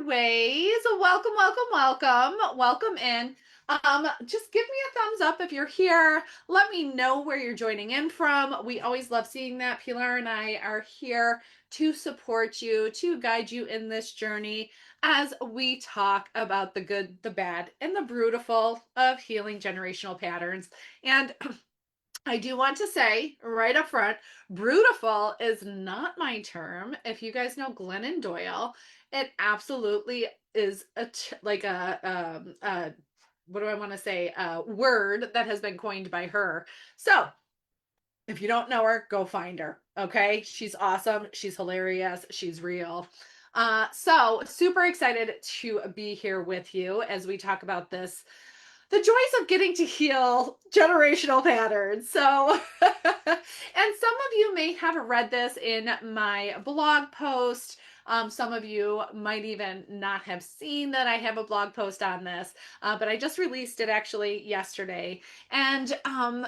anyways, welcome, welcome, welcome. Welcome in. Just give me a thumbs up if you're here. Let me know where you're joining in from. We always love seeing that. Pilar and I are here to support you, to guide you in this journey as we talk about the good, the bad, and the brutiful of healing generational patterns. And I do want to say right up front, brutiful is not my term. If you guys know Glennon Doyle, it absolutely is like a what do I want to say? A word that has been coined by her. So if you don't know her, go find her. Okay. She's awesome. She's hilarious. She's real. So super excited to be here with you as we talk about this, the joys of getting to heal generational patterns. So, and some of you may have read this in my blog post. Some of you might even not have seen that I have a blog post on this, but I just released it actually yesterday. And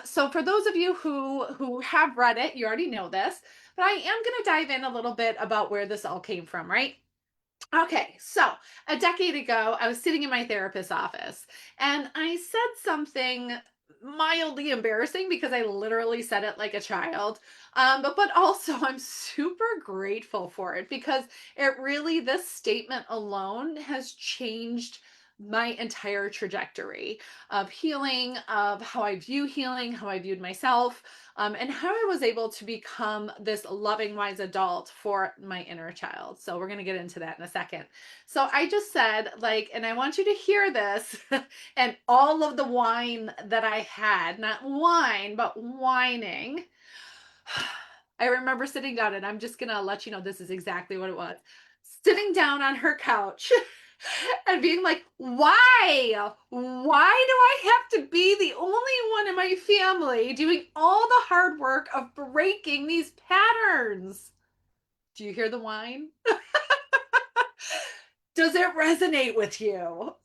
so, for those of you who have read it, you already know this, but I am going to dive in a little bit about where this all came from, right? Okay, so a decade ago, I was sitting in my therapist's office and I said something mildly embarrassing because I literally said it like a child. But also, I'm super grateful for it because it really, this statement alone has changed my entire trajectory of healing, of how I view healing, how I viewed myself, and how I was able to become this loving, wise adult for my inner child. So we're going to get into that in a second. So I just said, like, and I want you to hear this and all of the whine that I had, not whine, but whining. I remember sitting down, and I'm just going to let you know this is exactly what it was. Sitting down on her couch and being like, why? Why do I have to be the only one in my family doing all the hard work of breaking these patterns? Do you hear the whine? Does it resonate with you?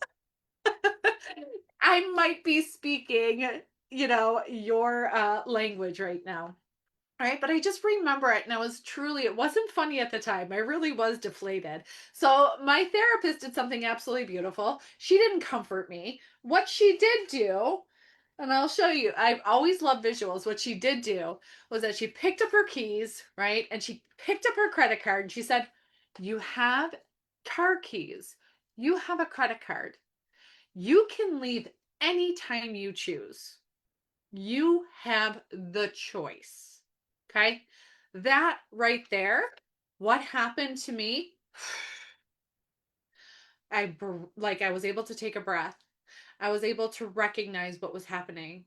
I might be speaking, your language right now. Right. But I just remember it. And I was truly, it wasn't funny at the time. I really was deflated. So my therapist did something absolutely beautiful. She didn't comfort me. What she did do, and I'll show you, I've always loved visuals. What she did do was that she picked up her keys, right? And she picked up her credit card and she said, "You have car keys. You have a credit card. You can leave anytime you choose. You have the choice." Okay. That right there, what happened to me, I was able to take a breath. I was able to recognize what was happening.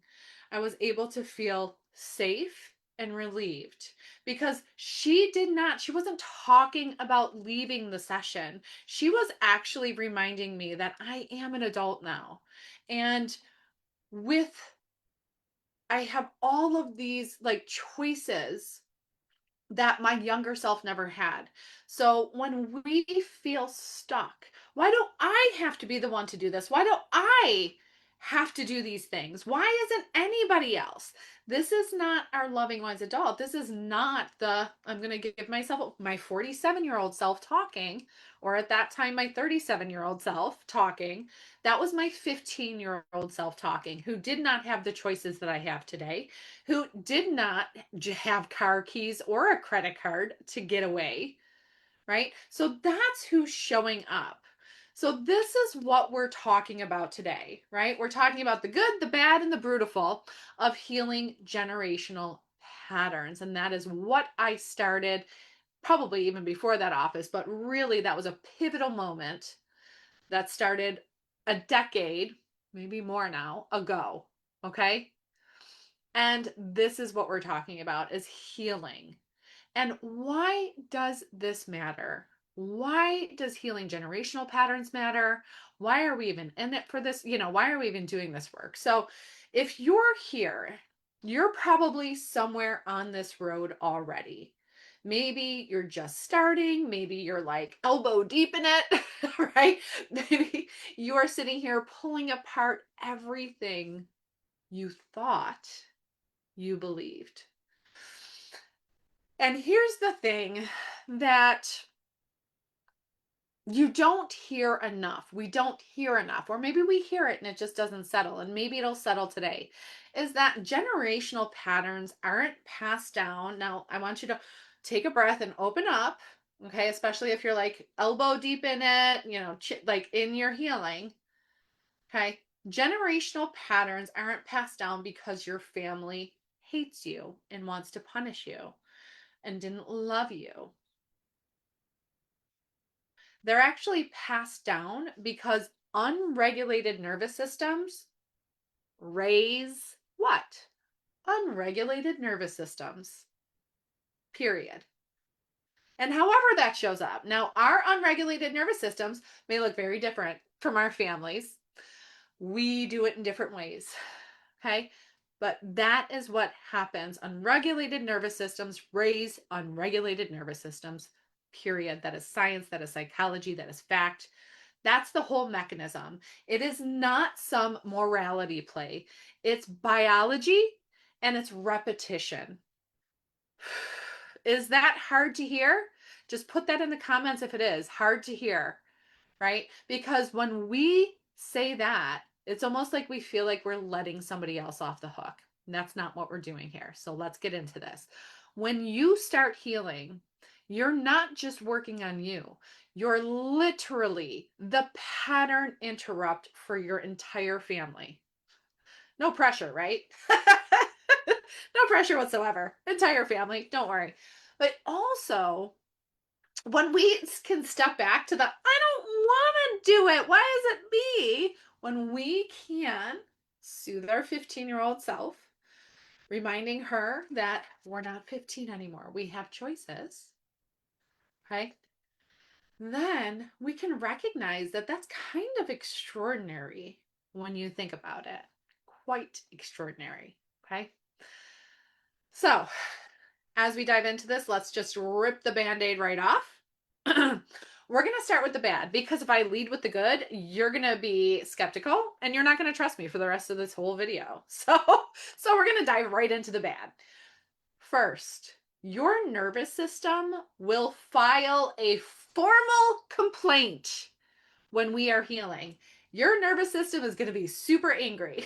I was able to feel safe and relieved because she wasn't talking about leaving the session. She was actually reminding me that I am an adult now. And with I have all of these like choices that my younger self never had. So when we feel stuck, why do I have to be the one to do this? Why do I have to do these things? Why isn't anybody else? This is not our loving wise adult. This is not I'm going to give myself my 47-year-old self talking, or at that time, my 37-year-old self talking. That was my 15-year-old self talking, who did not have the choices that I have today, who did not have car keys or a credit card to get away, right? So that's who's showing up. So this is what we're talking about today, right? We're talking about the good, the bad, and the brutiful of healing generational patterns. And that is what I started probably even before that office, but really that was a pivotal moment that started a decade, maybe more now, ago. Okay. And this is what we're talking about is healing. And why does this matter? Why does healing generational patterns matter? Why are we even in it for this? Why are we even doing this work? So, if you're here, you're probably somewhere on this road already. Maybe you're just starting. Maybe you're like elbow deep in it, right? Maybe you are sitting here pulling apart everything you thought you believed. And here's the thing that You don't hear enough. We don't hear enough. Or maybe we hear it and it just doesn't settle. And maybe it'll settle today. Is that generational patterns aren't passed down. Now, I want you to take a breath and open up. Okay. Especially if you're like elbow deep in it, like in your healing. Okay. Generational patterns aren't passed down because your family hates you and wants to punish you and didn't love you. They're actually passed down because unregulated nervous systems raise what? Unregulated nervous systems. Period. And however that shows up. Now, our unregulated nervous systems may look very different from our families. We do it in different ways. Okay? But that is what happens. Unregulated nervous systems raise unregulated nervous systems. Period. That is science, that is psychology, that is fact. That's the whole mechanism. It is not some morality play. It's biology and it's repetition. Is that hard to hear? Just put that in the comments if it is hard to hear, right? Because when we say that, it's almost like we feel like we're letting somebody else off the hook. And that's not what we're doing here. So let's get into this. When you start healing, you're not just working on you. You're literally the pattern interrupt for your entire family. No pressure, right? No pressure whatsoever. Entire family. Don't worry. But also, when we can step back to the, I don't want to do it. Why is it me? When we can soothe our 15-year-old self, reminding her that we're not 15 anymore. We have choices. Okay. Then we can recognize that that's kind of extraordinary when you think about it. Quite extraordinary. Okay. So, as we dive into this, let's just rip the band-aid right off. We're going to start with the bad because if I lead with the good, you're going to be skeptical and you're not going to trust me for the rest of this whole video. So we're going to dive right into the bad. First, your nervous system will file a formal complaint when we are healing. Your nervous system is going to be super angry.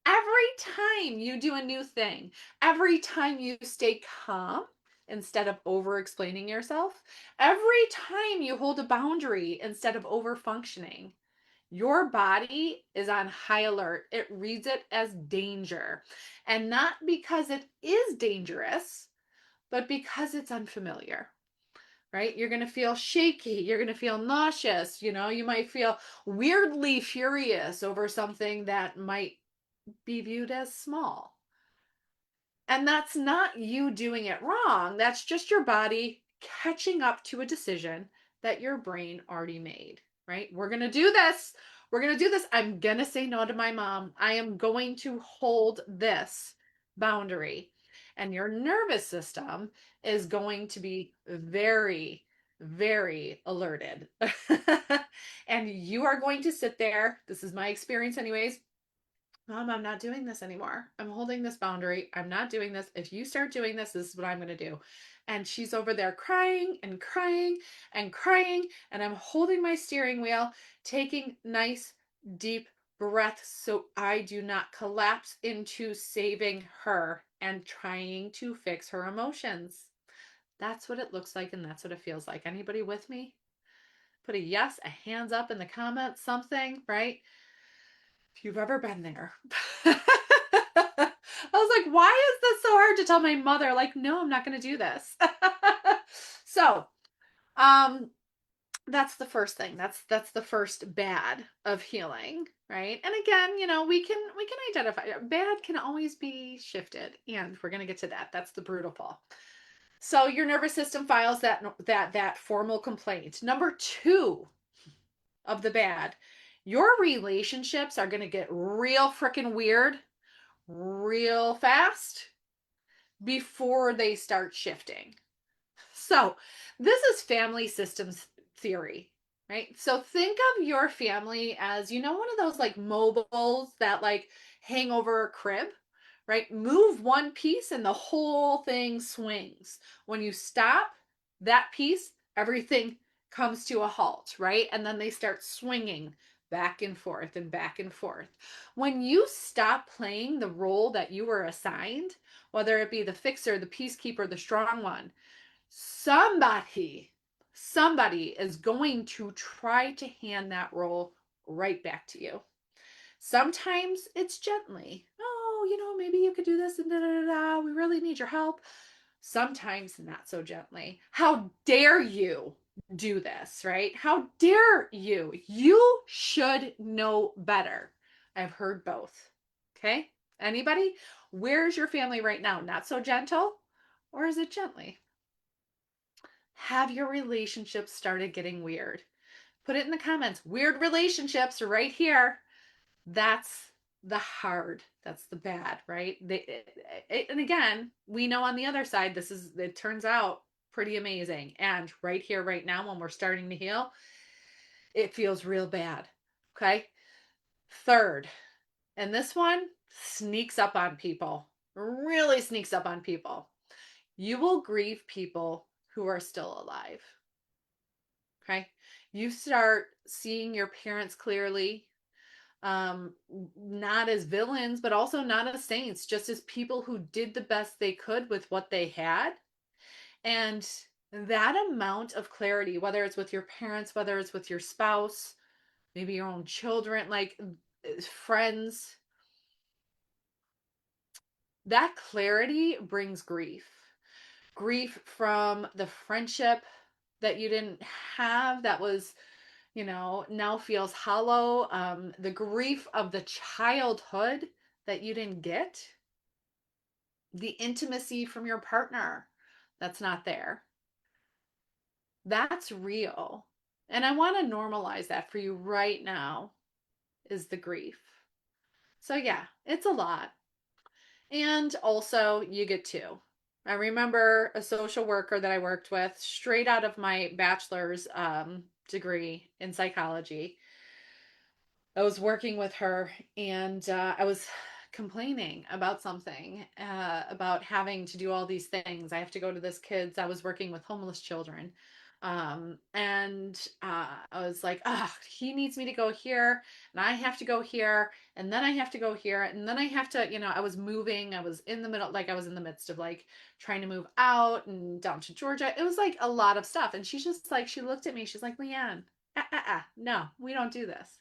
Every time you do a new thing, every time you stay calm instead of over explaining yourself, every time you hold a boundary instead of over functioning, your body is on high alert. It reads it as danger. And not because it is dangerous, but because it's unfamiliar. Right? You're going to feel shaky. You're going to feel nauseous. You might feel weirdly furious over something that might be viewed as small. And that's not you doing it wrong. That's just your body catching up to a decision that your brain already made, right? We're going to do this. We're going to do this. I'm going to say no to my mom. I am going to hold this boundary. And your nervous system is going to be very, very alerted. And you are going to sit there. This is my experience, anyways. Mom, I'm not doing this anymore. I'm holding this boundary. I'm not doing this. If you start doing this, this is what I'm going to do. And she's over there crying and crying and crying. And I'm holding my steering wheel, taking nice, deep breaths so I do not collapse into saving her and trying to fix her emotions. That's what it looks like and that's what it feels like. Anybody with me? Put a yes, a hands up in the comments, something, right? If you've ever been there. I was like, why is this so hard to tell my mother? Like, no, I'm not going to do this. So, that's the first thing. That's the first bad of healing, right? And again, we can identify bad can always be shifted, and we're going to get to that. That's the brutiful. So your nervous system files that formal complaint. Number 2 of the bad, your relationships are going to get real freaking weird real fast before they start shifting. So, this is family systems theory, right? So, think of your family as, one of those like mobiles that like hang over a crib, right? Move one piece and the whole thing swings. When you stop that piece, everything comes to a halt, right? And then they start swinging back and forth and back and forth. When you stop playing the role that you were assigned, whether it be the fixer, the peacekeeper, the strong one, somebody is going to try to hand that role right back to you. Sometimes it's gently. Oh, maybe you could do this and da da da. We really need your help. Sometimes not so gently. How dare you do this, right? How dare you? You should know better. I've heard both. Okay? Anybody? Where's your family right now? Not so gentle? Or is it gently? Have your relationships started getting weird? Put it in the comments. Weird relationships right here. That's the hard. That's the bad, right? And again, we know on the other side, it turns out pretty amazing. And right here, right now, when we're starting to heal, it feels real bad. Okay. Third, and this one sneaks up on people, really sneaks up on people. You will grieve people who are still alive. Okay. You start seeing your parents clearly, not as villains, but also not as saints, just as people who did the best they could with what they had. And that amount of clarity, whether it's with your parents, whether it's with your spouse, maybe your own children, like friends, that clarity brings grief. Grief from the friendship that you didn't have, that was, now feels hollow. The grief of the childhood that you didn't get, the intimacy from your partner that's not there. That's real. And I want to normalize that for you right now, is the grief. So, yeah, it's a lot. And also, you get two. I remember a social worker that I worked with straight out of my bachelor's degree in psychology. I was working with her, and I was complaining about something, about having to do all these things. I have to go to this kid's. I was working with homeless children. And I was like, oh, he needs me to go here, and I have to go here, and then I have to go here, and then I have to, I was moving. I was in the middle, like I was in the midst of like trying to move out and down to Georgia. It was like a lot of stuff. And she's just like, she looked at me, she's like, Leanne, no, we don't do this.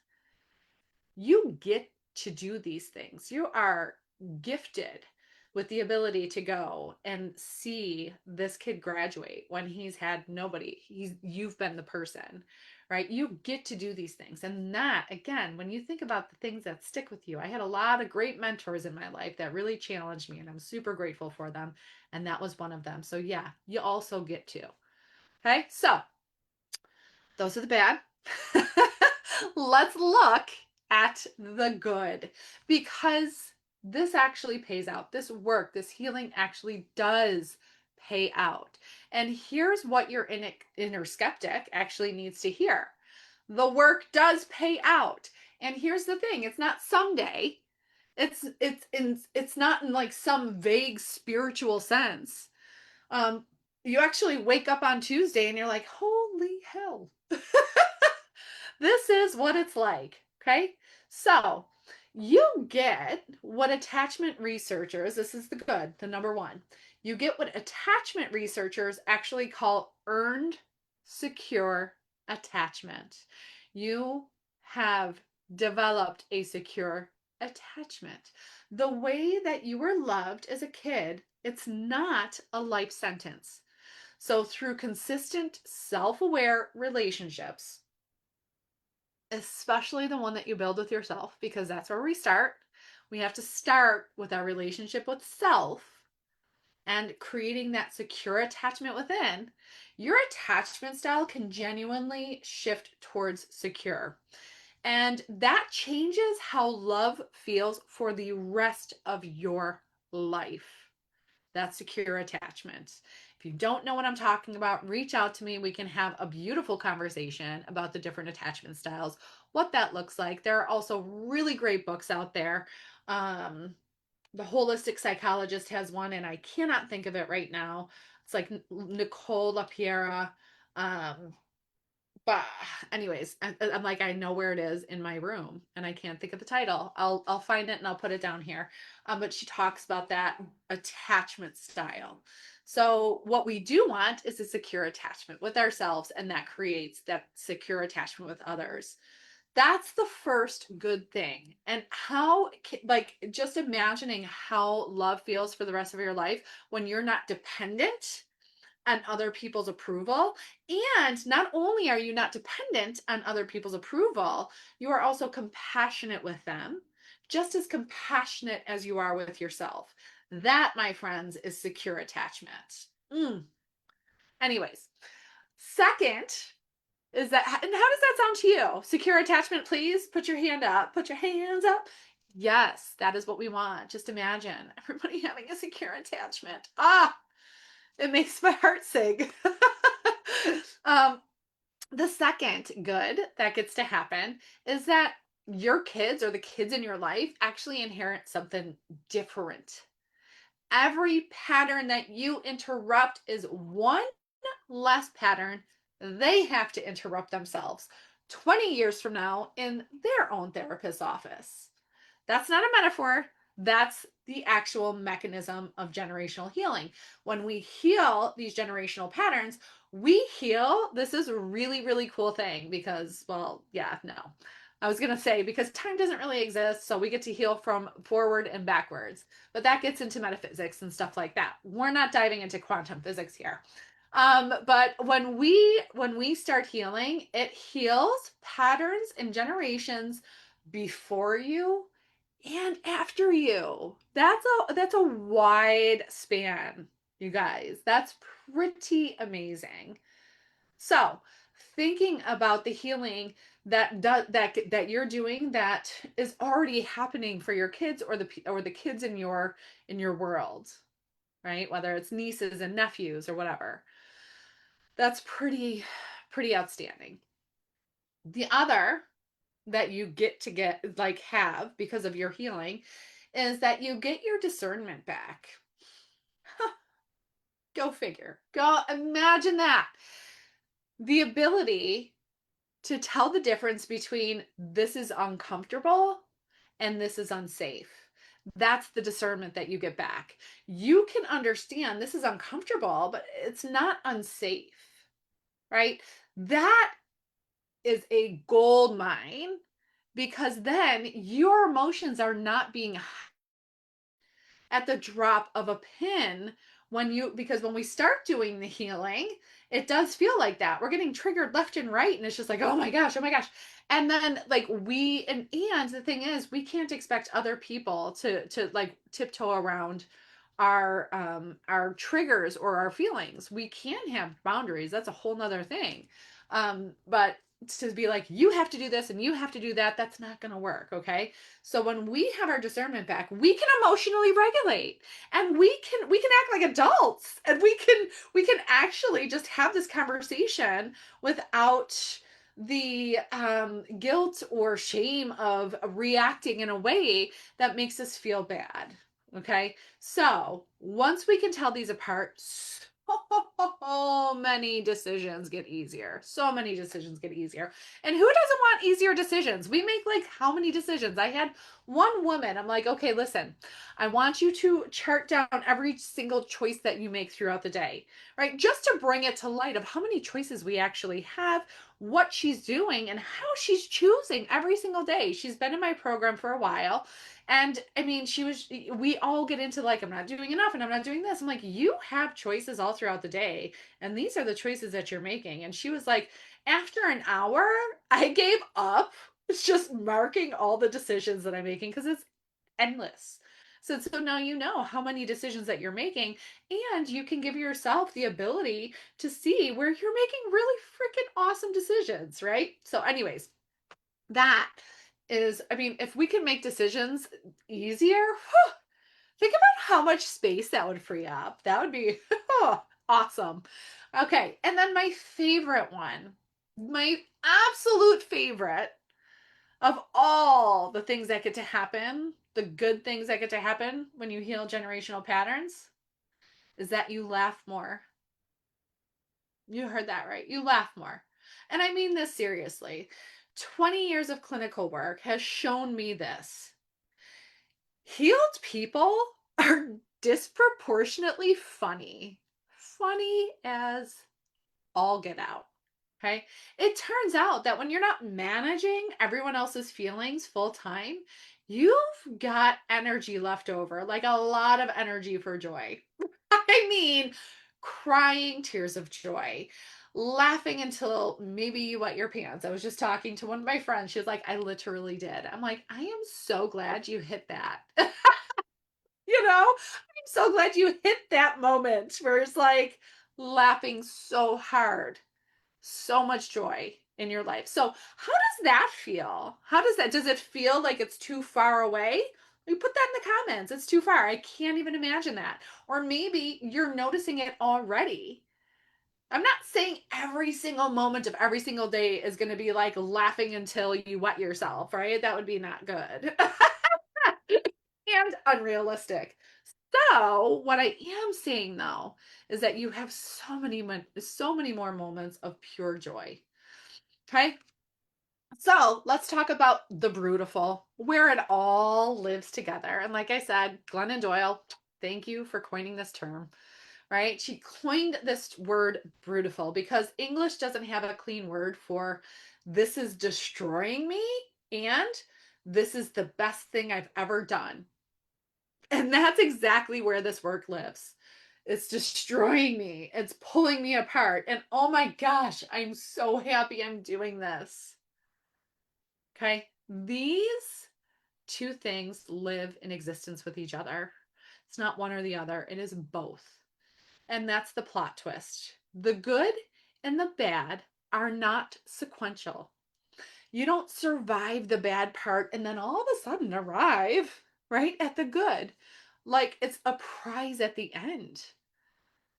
You get to do these things. You are gifted with the ability to go and see this kid graduate when he's had nobody. You've been the person, right? You get to do these things. And that, again, when you think about the things that stick with you, I had a lot of great mentors in my life that really challenged me, and I'm super grateful for them. And that was one of them. So yeah, you also get to. Okay. So those are the bad. Let's look at the good, because this actually pays out. This work, this healing actually does pay out. And here's what your inner skeptic actually needs to hear. The work does pay out. And here's the thing, it's not someday. It's not in like some vague spiritual sense. Um you actually wake up on Tuesday and you're like, "Holy hell." This is what it's like. Okay. So you get what attachment researchers, this is the good, the number one, you get what attachment researchers actually call earned secure attachment. You have developed a secure attachment. The way that you were loved as a kid, it's not a life sentence. So, through consistent self aware relationships, especially the one that you build with yourself, because that's where we start. We have to start with our relationship with self and creating that secure attachment within. Your attachment style can genuinely shift towards secure. And that changes how love feels for the rest of your life. That's secure attachment. If you don't know what I'm talking about, reach out to me. We can have a beautiful conversation about the different attachment styles, what that looks like. There are also really great books out there. The Holistic Psychologist has one, and I cannot think of it right now. It's like Nicole LaPiera. Um, But anyways, I'm like, I know where it is in my room and I can't think of the title. I'll find it and I'll put it down here. But she talks about that attachment style. So what we do want is a secure attachment with ourselves, and that creates that secure attachment with others. That's the first good thing. And how, like, just imagining how love feels for the rest of your life when you're not dependent on other people's approval. And not only are you not dependent on other people's approval, you are also compassionate with them, just as compassionate as you are with yourself. That, my friends, is secure attachment. Anyways, second is that, and how does that sound to you? Secure attachment, please put your hand up. Put your hands up. Yes, that is what we want. Just imagine everybody having a secure attachment. It makes my heart sing. um, the second good that gets to happen is that your kids or the kids in your life actually inherit something different. Every pattern that you interrupt is one less pattern they have to interrupt themselves 20 years from now in their own therapist's office. That's not a metaphor. That's the actual mechanism of generational healing. When we heal these generational patterns, we heal. This is a really, really cool thing because, well, yeah, no. I was going to say because time doesn't really exist, so we get to heal from forward and backwards. But that gets into metaphysics and stuff like that. We're not diving into quantum physics here. But when we start healing, it heals patterns and generations before you and after you. That's a wide span, you guys. That's pretty amazing. So, thinking about the healing that you're doing that is already happening for your kids or the kids in your world, right? Whether it's nieces and nephews or whatever. That's pretty outstanding. The other that you get like have because of your healing is that you get your discernment back. Go figure. Go imagine that. The ability to tell the difference between this is uncomfortable and this is unsafe. That's the discernment that you get back. You can understand this is uncomfortable, but it's not unsafe, right? That is a gold mine because then your emotions are not being at the drop of a pin because when we start doing the healing, it does feel like that. We're getting triggered left and right, and it's just like, oh my gosh, oh my gosh. And then like and the thing is, we can't expect other people to like tiptoe around our triggers or our feelings. We can have boundaries. That's a whole nother thing. But to be like, you have to do this and you have to do that, that's not going to work. Okay. So when we have our discernment back, we can emotionally regulate, and we can act like adults, and we can actually just have this conversation without the guilt or shame of reacting in a way that makes us feel bad. Okay. So once we can tell these apart, so many decisions get easier. So many decisions get easier. And who doesn't want easier decisions? We make like how many decisions? I had one woman, I'm like, okay, listen, I want you to chart down every single choice that you make throughout the day, right? Just to bring it to light of how many choices we actually have, what she's doing, and how she's choosing every single day. She's been in my program for a while. And I mean, we all get into like, I'm not doing enough and I'm not doing this. I'm like, you have choices all throughout the day. And these are the choices that you're making. And she was like, after an hour, I gave up. It's just marking all the decisions that I'm making because it's endless. So now you know how many decisions that you're making, and you can give yourself the ability to see where you're making really freaking awesome decisions, right? So, anyways, that is, I mean, if we can make decisions easier, whew, think about how much space that would free up. That would be oh, awesome. Okay, and then my favorite one, my absolute favorite of all the things that get to happen, the good things that get to happen when you heal generational patterns, is that you laugh more. You heard that right. You laugh more. And I mean this seriously. 20 years of clinical work has shown me this. Healed people are disproportionately funny. Funny as all get out. Okay. It turns out that when you're not managing everyone else's feelings full time, you've got energy left over, like a lot of energy for joy. I mean, crying tears of joy, laughing until maybe you wet your pants. I was just talking to one of my friends. She was like, I literally did. I'm like, I am so glad you hit that. I'm so glad you hit that moment where it's like laughing so hard, so much joy in your life. So, how does that feel? Does it feel like it's too far away? You put that in the comments. It's too far. I can't even imagine that. Or maybe you're noticing it already. I'm not saying every single moment of every single day is going to be like laughing until you wet yourself, right? That would be not good and unrealistic. So, what I am saying though is that you have so many more moments of pure joy. Okay? So, let's talk about the Brutiful, where it all lives together. And like I said, Glennon Doyle, thank you for coining this term, right? She coined this word Brutiful because English doesn't have a clean word for this is destroying me and this is the best thing I've ever done. And that's exactly where this work lives. It's destroying me. It's pulling me apart. And oh my gosh, I'm so happy I'm doing this. Okay. These two things live in existence with each other. It's not one or the other, it is both. And that's the plot twist. The good and the bad are not sequential. You don't survive the bad part and then all of a sudden arrive right at the good. Like it's a prize at the end.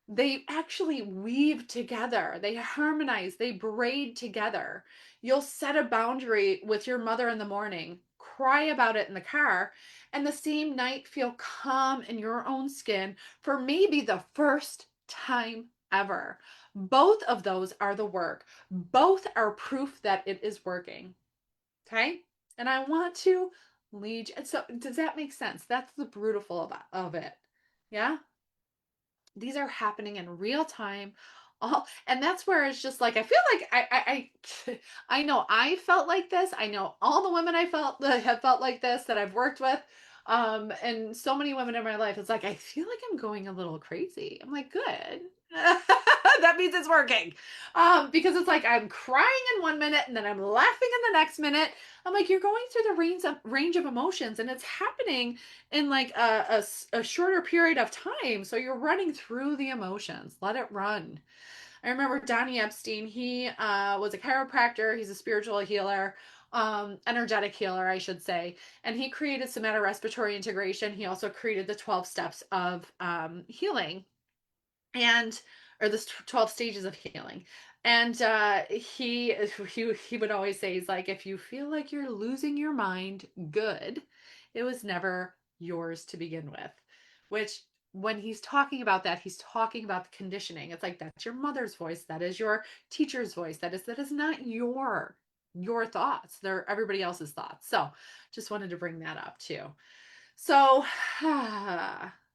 They actually weave together, they harmonize, they braid together. You'll set a boundary with your mother in the morning, cry about it in the car, and the same night feel calm in your own skin for maybe the first time ever. Both of those are the work, both are proof that it is working. Okay. And I want to lead you. So, does that make sense? That's the brutal of it. Yeah. These are happening in real time. All and that's where it's just like I feel like I know I felt like this. I know all the women I felt that have felt like this that I've worked with. And so many women in my life, it's like I feel like I'm going a little crazy. I'm like, good. That means it's working. Because it's like I'm crying in one minute and then I'm laughing in the next minute. I'm like, you're going through the range of emotions, and it's happening in like a shorter period of time. So you're running through the emotions. Let it run. I remember Donnie Epstein. He was a chiropractor. He's a spiritual healer, energetic healer, I should say. And he created somatic respiratory integration. He also created the 12 steps of healing and or the 12 stages of healing. And he would always say, he's like, if you feel like you're losing your mind, good, it was never yours to begin with. Which when he's talking about that, he's talking about the conditioning. It's like that's your mother's voice, that is your teacher's voice, that is not your thoughts, they're everybody else's thoughts. So just wanted to bring that up too. So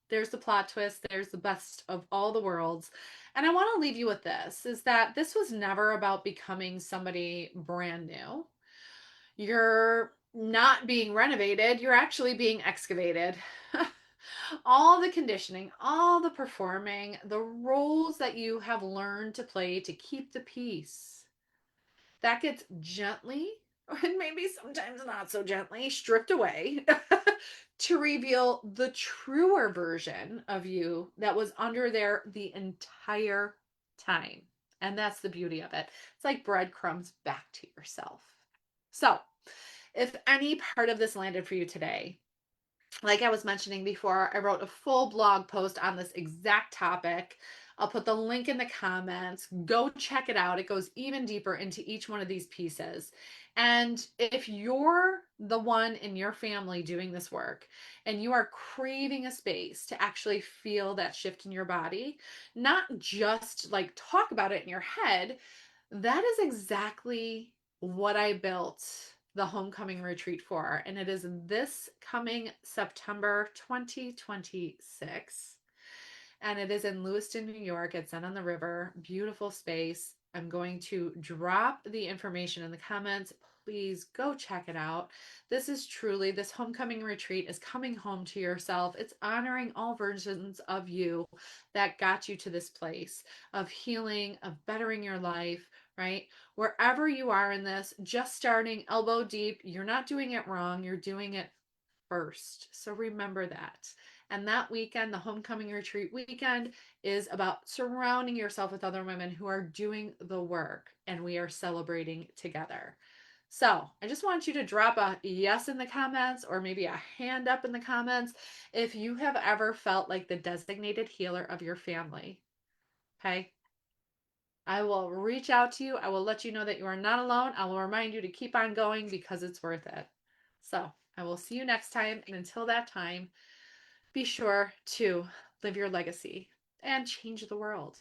there's the plot twist. There's the best of all the worlds. And I want to leave you with this is that this was never about becoming somebody brand new. You're not being renovated, you're actually being excavated. All the conditioning, all the performing, the roles that you have learned to play to keep the peace, that gets gently, and maybe sometimes not so gently, stripped away to reveal the truer version of you that was under there the entire time. And that's the beauty of it. It's like breadcrumbs back to yourself. So, if any part of this landed for you today, like I was mentioning before, I wrote a full blog post on this exact topic. I'll put the link in the comments. Go check it out. It goes even deeper into each one of these pieces. And if you're the one in your family doing this work and you are craving a space to actually feel that shift in your body, not just like talk about it in your head, That is exactly what I built the homecoming retreat for. And it is this coming September 2026. And it is in Lewiston, New York. It's Zen on the River. Beautiful space. I'm going to drop the information in the comments. Please go check it out. This is truly, this homecoming retreat is coming home to yourself. It's honoring all versions of you that got you to this place of healing, of bettering your life, right? Wherever you are in this, just starting elbow deep, you're not doing it wrong. You're doing it first. So remember that. And that weekend, the homecoming retreat weekend, is about surrounding yourself with other women who are doing the work and we are celebrating together. So I just want you to drop a yes in the comments or maybe a hand up in the comments if you have ever felt like the designated healer of your family. Okay. I will reach out to you. I will let you know that you are not alone. I will remind you to keep on going because it's worth it. So I will see you next time. And until that time, be sure to live your legacy and change the world.